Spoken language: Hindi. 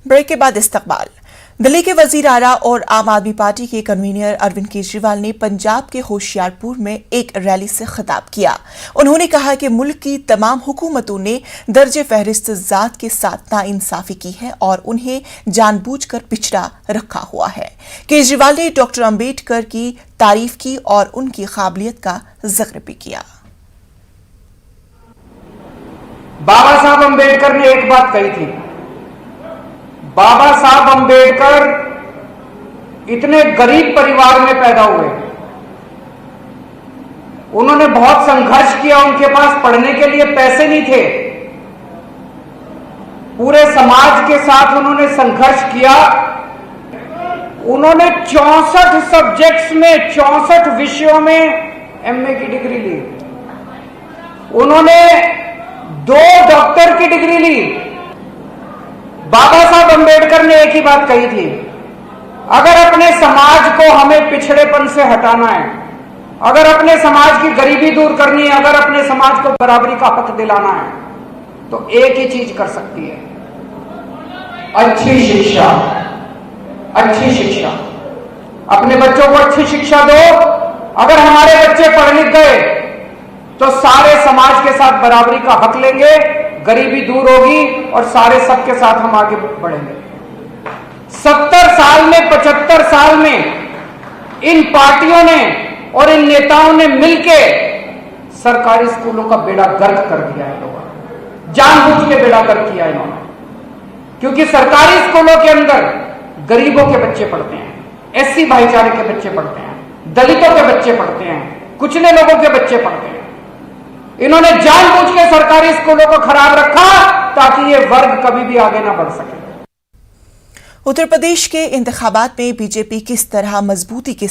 ब्रेक के बाद इस्तकबाल। दिल्ली के वजीर आला और आम आदमी पार्टी के कन्वीनर अरविंद केजरीवाल ने पंजाब के होशियारपुर में एक रैली से खिताब किया। उन्होंने कहा कि मुल्क की तमाम हुकूमतों ने दर्जे फहरिस्त जात के साथ नाइंसाफी की है और उन्हें जानबूझकर पिछड़ा रखा हुआ है। केजरीवाल ने डॉक्टर अंबेडकर की तारीफ की और उनकी काबिलियत का जिक्र भी किया। बाबा साहब अंबेडकर ने एक बात कही थी। बाबा साहब अंबेडकर इतने गरीब परिवार में पैदा हुए, उन्होंने बहुत संघर्ष किया। उनके पास पढ़ने के लिए पैसे नहीं थे, पूरे समाज के साथ उन्होंने संघर्ष किया। उन्होंने 64 सब्जेक्ट्स में 64 विषयों में एमए की डिग्री ली। उन्होंने 2 डॉक्टर की डिग्री ली। बाबा साहब अंबेडकर ने एक ही बात कही थी, अगर अपने समाज को हमें पिछड़ेपन से हटाना है, अगर अपने समाज की गरीबी दूर करनी है, अगर अपने समाज को बराबरी का हक दिलाना है, तो एक ही चीज कर सकती है, अच्छी शिक्षा। अच्छी शिक्षा, अपने बच्चों को अच्छी शिक्षा दो। अगर हमारे बच्चे पढ़ लिख गए तो सारे समाज के साथ बराबरी का हक लेंगे, गरीबी दूर होगी और सारे सबके साथ हम आगे बढ़ेंगे। 70 साल में 75 साल में इन पार्टियों ने और इन नेताओं ने मिलके सरकारी स्कूलों का बेड़ा गर्क कर दिया है। लोगों ने जानबूझ के बेड़ा गर्क किया इन्होंने, क्योंकि सरकारी स्कूलों के अंदर गरीबों के बच्चे पढ़ते हैं, एससी भाईचारे के बच्चे पढ़ते हैं, दलितों के बच्चे पढ़ते हैं, कुचले लोगों के बच्चे पढ़ते हैं। इन्होंने जानबूझ के सरकारी स्कूलों को खराब रखा ताकि ये वर्ग कभी भी आगे ना बढ़ सके। उत्तर प्रदेश के इंतखाबात में बीजेपी किस तरह मजबूती के